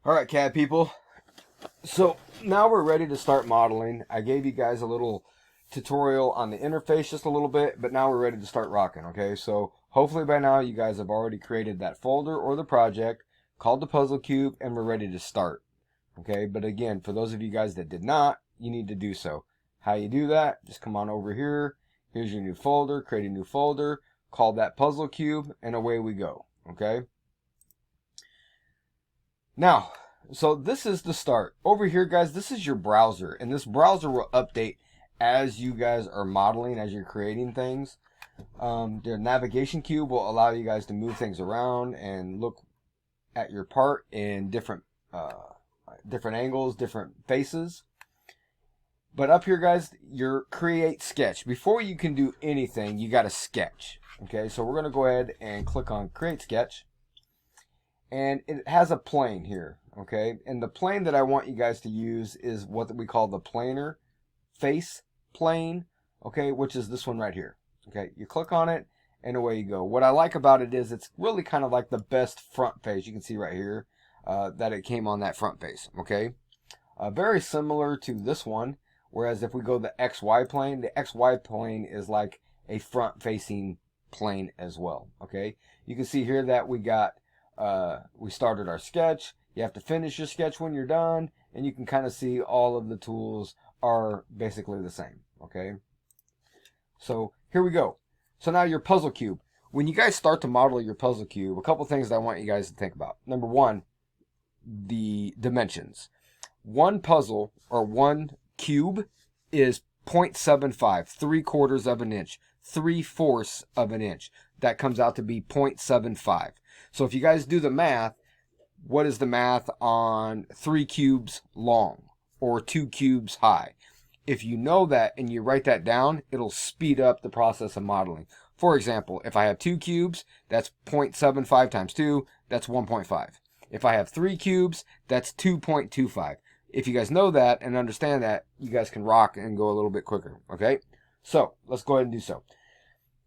All right, CAD people. So now we're ready to start modeling. I gave you guys a little tutorial on the interface just a little bit, but now we're ready to start rocking, okay? So hopefully by now you guys have already created that folder or the project called the puzzle cube, and we're ready to start, okay? But again, for those of you guys that did not, you need to do so. How you do that, just come on over here. Here's your new folder, create a new folder, call that puzzle cube, and away we go, okay? Now, so this is the start. Over here, guys, this is your browser, and this browser will update as you guys are modeling, as you're creating things. The navigation cube will allow you guys to move things around and look at your part in different angles, different faces. But up here, guys, your create sketch. Before you can do anything, you got to sketch. Okay, so we're going to go ahead and click on create sketch. And it has a plane here, okay? And the plane that I want you guys to use is what we call the planar face plane, okay? Which is this one right here, okay? You click on it, and away you go. What I like about it is it's really kind of like the best front face. You can see right here that it came on that front face, okay? Very similar to this one, whereas if we go the XY plane, the XY plane is like a front-facing plane as well, okay? You can see here that we started our sketch. You have to finish your sketch when you're done, and you can kind of see all of the tools are basically the same, okay? So here we go. So now your puzzle cube. When you guys start to model your puzzle cube, a couple things that I want you guys to think about. Number one, the dimensions. One puzzle or one cube is 0.75, 3/4 of an inch, 3/4 of an inch. That comes out to be 0.75. So if you guys do the math, what is the math on 3 cubes long or 2 cubes high? If you know that and you write that down, it'll speed up the process of modeling. For example, if I have 2 cubes, that's 0.75 times 2, that's 1.5. If I have 3 cubes, that's 2.25. If you guys know that and understand that, you guys can rock and go a little bit quicker, okay? So let's go ahead and do so.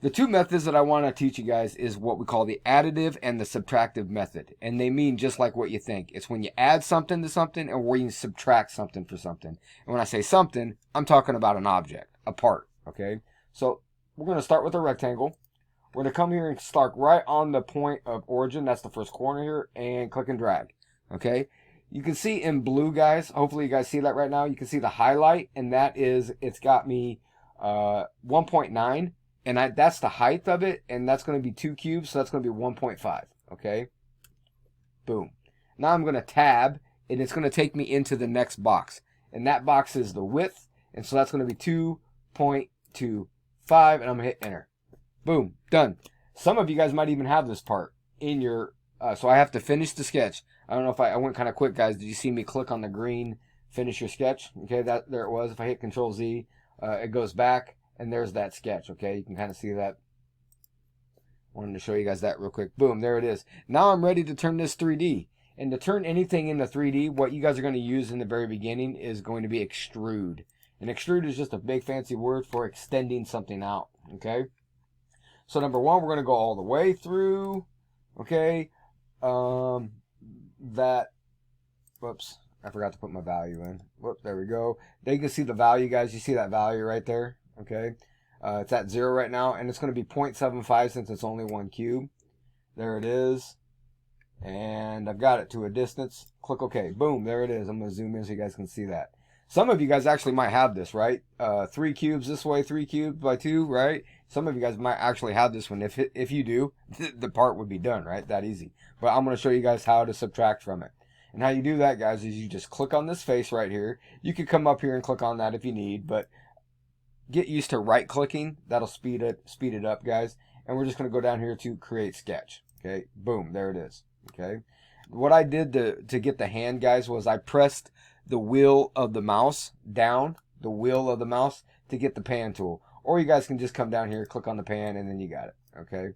The two methods that I want to teach you guys is what we call the additive and the subtractive method. And they mean just like what you think. It's when you add something to something and when you subtract something for something. And when I say something, I'm talking about an object, a part, okay? So we're going to start with a rectangle. We're going to come here and start right on the point of origin. That's the first corner here, and click and drag, okay? You can see in blue, guys, hopefully you guys see that right now. You can see the highlight, and that is, it's got me 1.9. And that's the height of it, and that's going to be 2 cubes, so that's going to be 1.5, okay? Boom. Now I'm going to tab, and it's going to take me into the next box. And that box is the width, and so that's going to be 2.25, and I'm going to hit enter. Boom, done. Some of you guys might even have this part in your, so I have to finish the sketch. I don't know if I went kind of quick, guys. Did you see me click on the green finish your sketch? Okay, there it was. If I hit Control Z, it goes back. And there's that sketch, okay? You can kind of see that. Wanted to show you guys that real quick. Boom, there it is. Now I'm ready to turn this 3D. And to turn anything into 3D, what you guys are going to use in the very beginning is going to be extrude. And extrude is just a big fancy word for extending something out, okay? So number one, we're going to go all the way through, okay? Whoops, I forgot to put my value in. Whoops, there we go. There you can see the value, guys. You see that value right there? Okay, it's at 0 right now, and it's going to be 0.75 since it's only 1 cube. There it is, and I've got it to a distance. Click OK. Boom, there it is. I'm going to zoom in so you guys can see that. Some of you guys actually might have this, right? 3 cubes this way, 3 cubes by 2, right? Some of you guys might actually have this one. If you do, the part would be done, right? That easy. But I'm going to show you guys how to subtract from it. And how you do that, guys, is you just click on this face right here. You could come up here and click on that if you need, but get used to right clicking. That'll speed it up, guys. And we're just going to go down here to create sketch. Okay, boom, there it is. Okay, what I did to get the hand, guys, was I pressed the wheel of the mouse down, the wheel of the mouse, to get the pan tool. Or you guys can just come down here, click on the pan, and then you got it. Okay,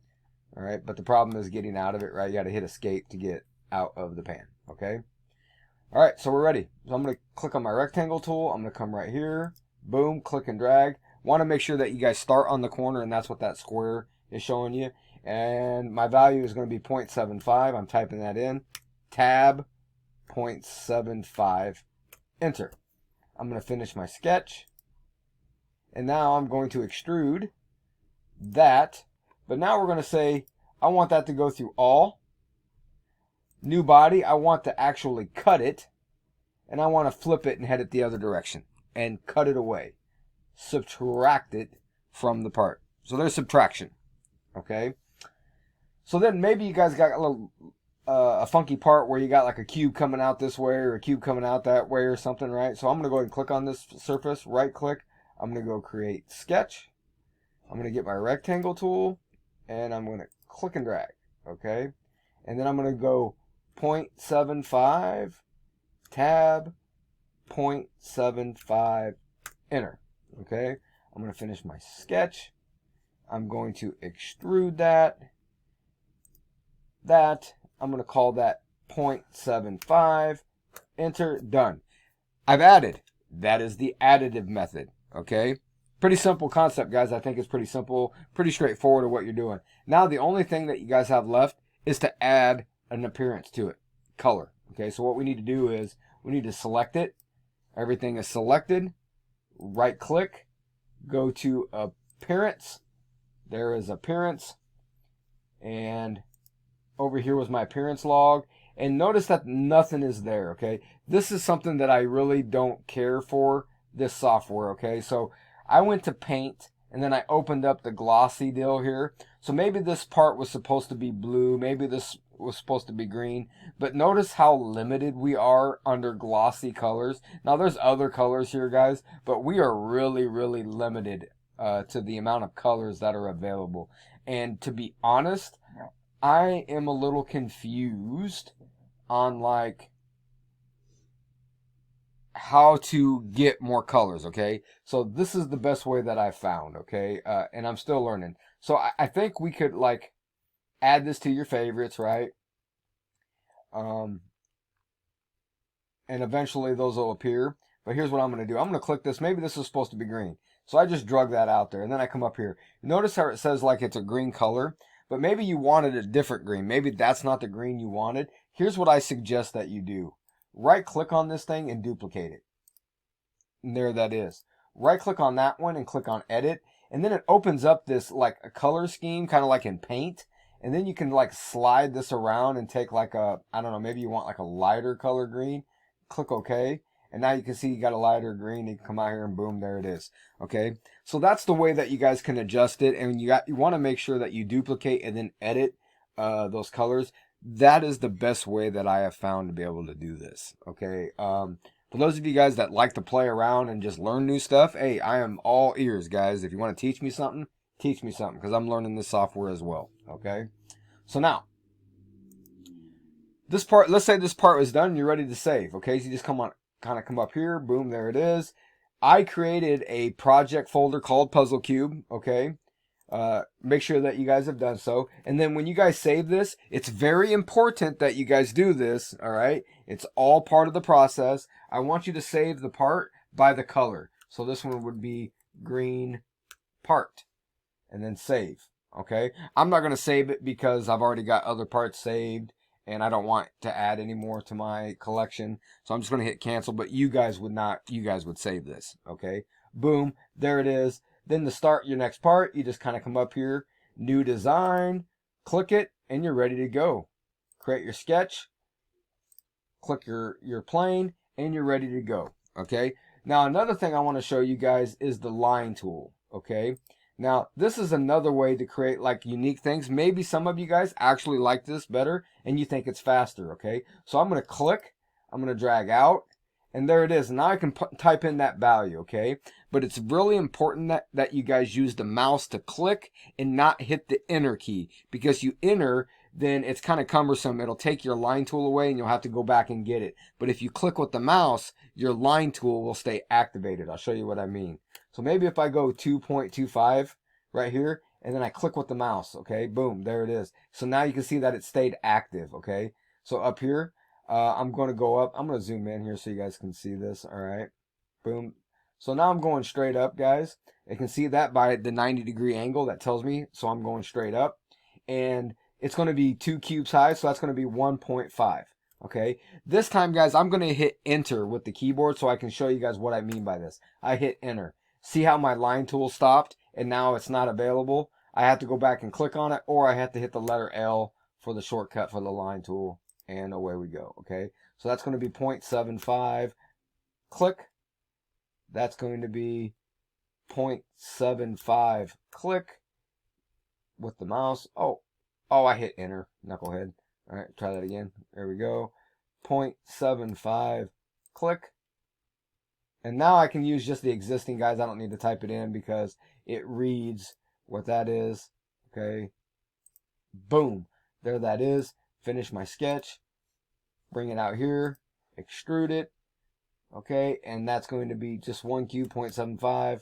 all right. But the problem is getting out of it, right? You got to hit escape to get out of the pan. Okay. All right, so we're ready. So I'm going to click on my rectangle tool. I'm going to come right here. Boom, click and drag. Want to make sure that you guys start on the corner, and that's what that square is showing you. And my value is going to be 0.75. I'm typing that in. Tab, 0.75, enter. I'm going to finish my sketch. And now I'm going to extrude that. But now we're going to say, I want that to go through all. New body, I want to actually cut it. And I want to flip it and head it the other direction. And cut it away. Subtract it from the part. So there's subtraction. Okay. So then maybe you guys got a little a funky part where you got like a cube coming out this way or a cube coming out that way or something, right? So I'm going to go ahead and click on this surface, right click. I'm going to go create sketch. I'm going to get my rectangle tool and I'm going to click and drag, okay? And then I'm going to go 0.75, tab, 0.75, enter, okay? I'm going to finish my sketch. I'm going to extrude that. I'm going to call that 0.75, enter, done. I've added. That is the additive method, okay? Pretty simple concept, guys. I think it's pretty simple, pretty straightforward of what you're doing. Now, the only thing that you guys have left is to add an appearance to it, color, okay? So what we need to do is we need to select it. Everything is selected. Right click, go to appearance. There is appearance, and over here was my appearance log, and notice that nothing is there, okay? This is something that I really don't care for, this software, okay? So I went to paint, and then I opened up the glossy deal here. So maybe this part was supposed to be blue, maybe this was supposed to be green, but notice how limited we are under glossy colors. Now there's other colors here, guys, but we are really, really limited to the amount of colors that are available. And to be honest, I am a little confused on like how to get more colors, okay? So this is the best way that I found, okay? And I'm still learning. So I think we could like add this to your favorites, right? And eventually those will appear. But here's what I'm going to do. I'm going to click this. Maybe this is supposed to be green. So I just drug that out there. And then I come up here. Notice how it says like it's a green color. But maybe you wanted a different green. Maybe that's not the green you wanted. Here's what I suggest that you do. Right click on this thing and duplicate it. And there that is. Right click on that one and click on edit. And then it opens up this like a color scheme, kind of like in paint. And then you can like slide this around and take like a, I don't know, maybe you want like a lighter color green. Click OK. And now you can see you got a lighter green. You can come out here and boom, there it is. Okay. So that's the way that you guys can adjust it. And you want to make sure that you duplicate and then edit those colors. That is the best way that I have found to be able to do this. Okay. For those of you guys that like to play around and just learn new stuff, hey, I am all ears, guys. If you want to teach me something, because I'm learning this software as well. Okay. So now, this part, let's say this part was done and you're ready to save. Okay. So you just come up here. Boom. There it is. I created a project folder called Puzzle Cube. Okay. Make sure that you guys have done so. And then when you guys save this, it's very important that you guys do this. All right. It's all part of the process. I want you to save the part by the color. So this one would be green part and then save. Okay. I'm not going to save it because I've already got other parts saved and I don't want to add any more to my collection. So I'm just going to hit cancel, but you guys would not, you guys would save this. Okay. Boom. There it is. Then to start your next part, you just kind of come up here, new design, click it, and you're ready to go. Create your sketch, click your plane, and you're ready to go. Okay. Now another thing I want to show you guys is the line tool. Okay. Now this is another way to create like unique things. Maybe some of you guys actually like this better and you think it's faster. Okay. So I'm going to click, I'm going to drag out. And there it is. Now I can type in that value, okay? But it's really important that you guys use the mouse to click and not hit the enter key. Because you enter, then it's kind of cumbersome. It'll take your line tool away and you'll have to go back and get it. But if you click with the mouse, your line tool will stay activated. I'll show you what I mean. So maybe if I go 2.25 right here, and then I click with the mouse, okay? Boom, there it is. So now you can see that it stayed active, okay? So up here, I'm going to go up. I'm going to zoom in here so you guys can see this. All right. Boom. So now I'm going straight up, guys. You can see that by the 90-degree angle that tells me. So I'm going straight up. And it's going to be 2 cubes high. So that's going to be 1.5. Okay, this time, guys, I'm going to hit enter with the keyboard so I can show you guys what I mean by this. I hit enter. See how my line tool stopped and now it's not available? I have to go back and click on it, or I have to hit the letter L for the shortcut for the line tool, and away we go. Okay, so that's going to be 0.75. Click. That's going to be 0.75. Click with the mouse. Oh, I hit enter, knucklehead. All right, try that again. There we go. 0.75. Click. And now I can use just the existing, guys. I don't need to type it in because it reads what that is. Okay. Boom. There that is. Finish my sketch. Bring it out here. Extrude it. Okay. And that's going to be just 1Q 0.75.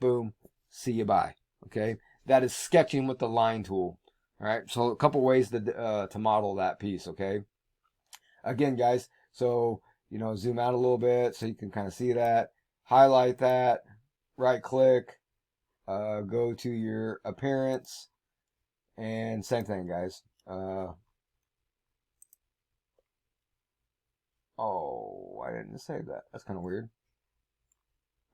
Boom. See you bye. Okay. That is sketching with the line tool. All right, so a couple ways to model that piece, okay? Again, guys, so, zoom out a little bit so you can kind of see that. Highlight that, right-click, go to your appearance, and same thing, guys. Oh, I didn't save that. That's kind of weird.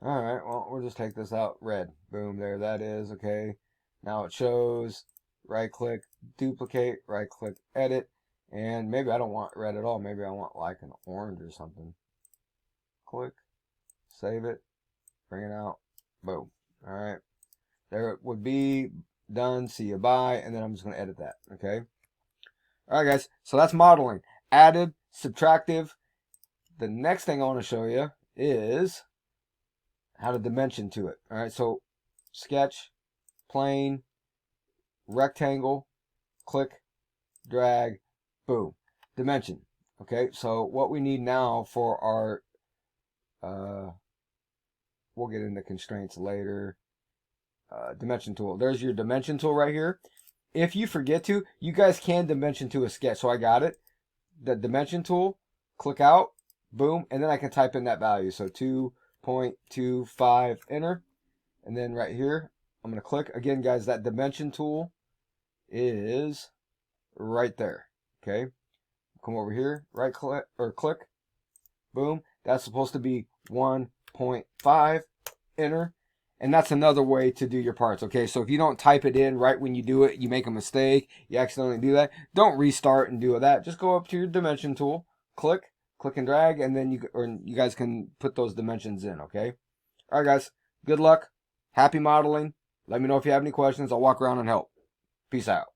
All right, well, we'll just take this out. Red. Boom, there that is, okay? Now it shows. Right click, duplicate, right click, edit, and maybe I don't want red at all. Maybe I want like an orange or something. Click, save it, bring it out, boom. All right, there it would be. Done. See you bye. And then I'm just going to edit that. Okay. All right, guys. So that's modeling. Additive, subtractive. The next thing I want to show you is how to dimension to it. All right. So sketch, plane, rectangle, click, drag, boom, dimension. Okay, so what we need now for our, we'll get into constraints later, dimension tool. There's your dimension tool right here. If you forget to, you guys can dimension to a sketch. So I got it. The dimension tool, click out, boom, and then I can type in that value. So 2.25, enter. And then right here, I'm going to click. Again, guys, that dimension tool is right there. Okay, come over here, right click or click, boom. That's supposed to be 1.5, enter. And that's another way to do your parts. Okay, so if you don't type it in right when you do it, you make a mistake, you accidentally do that, don't restart and do that. Just go up to your dimension tool, click and drag, and then you guys can put those dimensions in. Okay, all right, guys, good luck, happy modeling. Let me know if you have any questions. I'll walk around and help. Peace out.